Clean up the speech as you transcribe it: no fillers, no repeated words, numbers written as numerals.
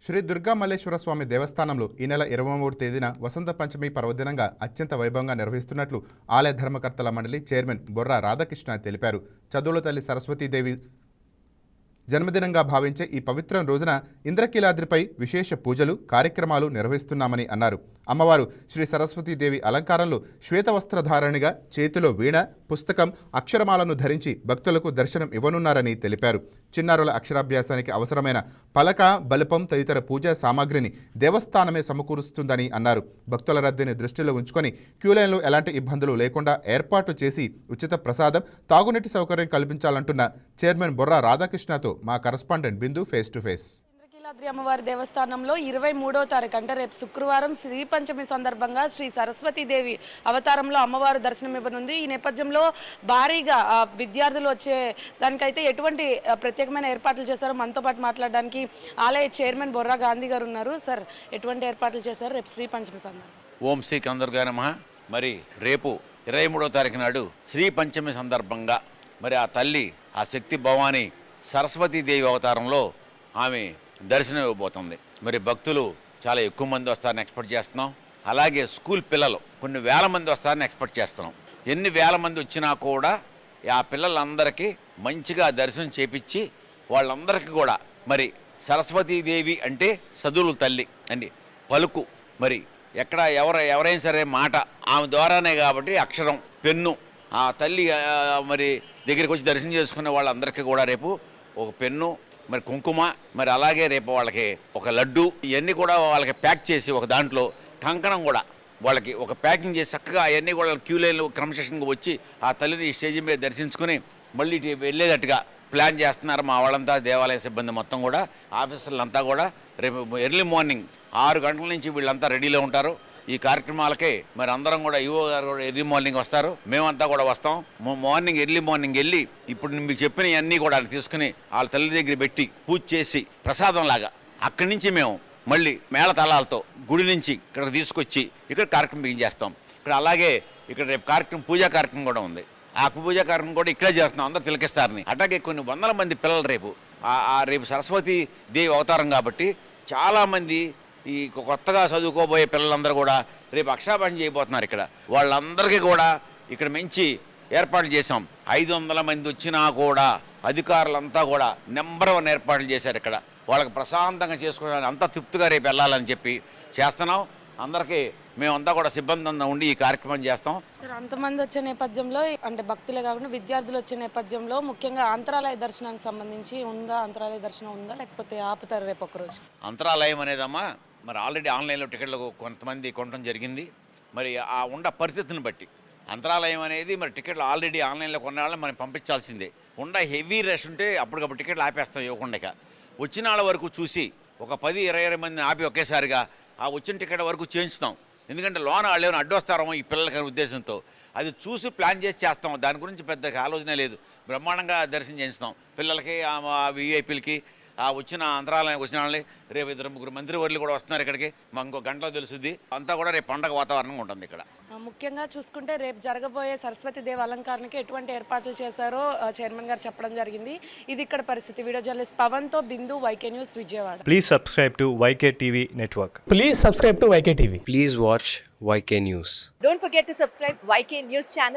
శ్రీ దుర్గా మల్లేశ్వర స్వామి దేవస్థానంలో ఈ నెల 23వ తేదీన వసంత పంచమి పర్వదినంగా అత్యంత వైభవంగా నిర్వహిస్తున్నట్లు ఆలయ ధర్మకర్తల మండలి చైర్మన్ బొర్రా రాధాకృష్ణ తెలిపారు. చదువుల తల్లి సరస్వతీదేవి జన్మదినంగా భావించే ఈ పవిత్ర రోజున ఇంద్రకీలాద్రిపై విశేష పూజలు కార్యక్రమాలు నిర్వహిస్తున్నామని అన్నారు. అమ్మవారు శ్రీ సరస్వతీదేవి అలంకారంలో శ్వేతవస్త్రధారణిగా చేతిలో వీణ, పుస్తకం, అక్షరమాలను ధరించి భక్తులకు దర్శనం ఇవ్వనున్నారని తెలిపారు. చిన్నారుల అక్షరాభ్యాసానికి అవసరమైన పలక, బలపం తదితర పూజా సామాగ్రిని దేవస్థానమే సమకూరుస్తుందని అన్నారు. భక్తుల రద్దీని దృష్టిలో ఉంచుకొని క్యూలైన్లో ఎలాంటి ఇబ్బందులు లేకుండా ఏర్పాటు చేసి ఉచిత ప్రసాదం, తాగునీటి సౌకర్యం కల్పించాలంటున్న చైర్మన్ బొర్రా రాధాకృష్ణతో మా correspondent Bindu face to face. Indrakeeladri అమ్మవారి దేవస్థానంలో 23వ తారీఖు అంటే రేపు శుక్రవారం శ్రీ పంచమి సందర్భంగా శ్రీ సరస్వతీదేవి అవతారంలో అమ్మవారు దర్శనం ఇవ్వనుంది. ఈ నేపథ్యంలో భారీగా విద్యార్థులు వచ్చే దానికైతే ఎటువంటి ప్రత్యేకమైన ఏర్పాట్లు చేశారో మనతో పాటు మాట్లాడడానికి ఆలయ చైర్మన్ బొర్రా గాంధీ గారు ఉన్నారు. సార్, ఎటువంటి ఏర్పాట్లు చేశారు రేపు శ్రీ పంచమి సందర్భంగా? ఓం శ్రీ కందర్గా నమః. మరి రేపు 23వ తారీఖు నాడు శ్రీ పంచమి సందర్భంగా మరి ఆ తల్లి, ఆ శక్తి భవాని సరస్వతీదేవి అవతారంలో ఆమె దర్శనం ఇవ్వబోతుంది. మరి భక్తులు చాలా ఎక్కువ మంది వస్తారని ఎక్స్పెక్ట్ చేస్తున్నాం. అలాగే స్కూల్ పిల్లలు కొన్ని వేల మంది వస్తారని ఎక్స్పెక్ట్ చేస్తున్నాం. ఎన్ని వేల మంది వచ్చినా కూడా ఆ పిల్లలందరికీ మంచిగా దర్శనం చేపించి వాళ్ళందరికీ కూడా మరి సరస్వతీదేవి అంటే చదువుల తల్లి అని పలుకు, మరి ఎక్కడ ఎవరైనా సరే మాట ఆమె ద్వారానే కాబట్టి అక్షరం, పెన్ను, ఆ తల్లి మరి దగ్గరికి వచ్చి దర్శనం చేసుకునే వాళ్ళందరికీ కూడా రేపు ఒక పెన్ను, మరి కుంకుమ, మరి అలాగే రేపు వాళ్ళకి ఒక లడ్డు, ఇవన్నీ కూడా వాళ్ళకి ప్యాక్ చేసి ఒక దాంట్లో కంకణం కూడా వాళ్ళకి ఒక ప్యాకింగ్ చేసి చక్కగా అవన్నీ కూడా క్యూ లైన్లో క్రమశిక్షణగా వచ్చి ఆ తల్లిని స్టేజ్ మీద దర్శించుకుని మళ్ళీ వెళ్ళేటట్టుగా ప్లాన్ చేస్తున్నారు మా వాళ్ళంతా. దేవాలయ సిబ్బంది మొత్తం కూడా, ఆఫీసర్లంతా కూడా రేపు ఎర్లీ మార్నింగ్ 6 గంటల నుంచి వీళ్ళంతా రెడీలో ఉంటారు. ఈ కార్యక్రమాలకే మరి అందరం కూడా ఈవో గారు కూడా ఎర్లీ మార్నింగ్ వస్తారు, మేమంతా కూడా వస్తాం. ఎర్లీ మార్నింగ్ వెళ్ళి ఇప్పుడు మీకు చెప్పిన అన్నీ కూడా తీసుకుని వాళ్ళ తల్లి దగ్గర పెట్టి పూజ చేసి ప్రసాదం లాగా అక్కడి నుంచి మేము మళ్ళీ మేళతాళాలతో గుడి నుంచి ఇక్కడికి తీసుకొచ్చి ఇక్కడ కార్యక్రమం బిగించేస్తాం. ఇక్కడ అలాగే ఇక్కడ రేపు పూజా కార్యక్రమం కూడా ఉంది. ఆ పూజా కార్యక్రమం కూడా ఇక్కడే చేస్తున్నాం, అందరూ తిలకిస్తారని. అట్లాగే కొన్ని వందల మంది పిల్లలు రేపు సరస్వతి దేవి అవతారం కాబట్టి చాలామంది ఈ కొత్తగా చదువుకోబోయే పిల్లలందరూ కూడా రేపు అక్షరాభ్యాసం చేయబోతున్నారు. ఇక్కడ వాళ్ళందరికీ కూడా ఇక్కడ మంచి ఏర్పాట్లు చేశాం. 500 మంది వచ్చినా కూడా అధికారులంతా కూడా నెంబర్ 1 ఏర్పాట్లు చేశారు. ఇక్కడ వాళ్ళకి ప్రశాంతంగా చేసుకోవడానికి అంత తృప్తిగా రేపు వెళ్ళాలని చెప్పి చేస్తున్నాం. అందరికీ మేమంతా కూడా సిబ్బంది అంతా ఉండి ఈ కార్యక్రమం చేస్తాం. సార్, అంతమంది వచ్చే నేపథ్యంలో అంటే భక్తులే కాకుండా విద్యార్థులు వచ్చే నేపథ్యంలో ముఖ్యంగా అంతరాలయ దర్శనానికి సంబంధించి అంతరాలయ దర్శనం ఉందా, లేకపోతే ఆపుతారు రేపు ఒకరోజు? అంతరాలయం అనేదమ్మా మరి ఆల్రెడీ ఆన్లైన్లో టికెట్లు కొంతమంది కొనడం జరిగింది. మరి ఆ ఉండ పరిస్థితిని బట్టి అంతరాలయం అనేది మరి టికెట్లు ఆల్రెడీ ఆన్లైన్లో కొన్న వాళ్ళని మనం పంపించాల్సిందే. హెవీ రష్ ఉంటే అప్పటికప్పుడు టికెట్లు ఆపేస్తాం ఇవ్వకుండా. వచ్చిన వాళ్ళ వరకు చూసి ఒక 10-20 మందిని ఆపి ఒకేసారిగా ఆ వచ్చిన టికెట్ వరకు చేయించుతాం. ఎందుకంటే లోన వాళ్ళు ఏమైనా అడ్డొస్తారో ఈ పిల్లలకి ఉద్దేశంతో అది చూసి ప్లాన్ చేసి చేస్తాం. దాని గురించి పెద్ద ఆలోచన లేదు. బ్రహ్మాండంగా దర్శనం చేయిస్తాం పిల్లలకి, విఐపీలకి. వచ్చిన అంతరాలయానికి వచ్చిన వాళ్ళని రేపు 2-3 మంత్రివర్యులు కూడా వస్తున్నారు ఇక్కడికి. మాకు ఇంకో గంటలో తెలుస్తుంది. అంతా కూడా రేపు పండగ వాతావరణంగా ఉంటుంది ఇక్కడ. ముఖ్యంగా చూసుకుంటే రేపు జరగబోయే సరస్వతీదేవి అలంకరణకి ఎటువంటి ఏర్పాట్లు చేశారో చైర్మన్ గారు చెప్పడం జరిగింది. ఇది ఇక్కడ పరిస్థితి. వీడియో జర్నలిస్ట్ పవన్తో Bindu, YK news, Vijayawada. Please subscribe to YK TV network. Please subscribe to YK TV. Please watch YK News. Don't forget to subscribe YK News channel.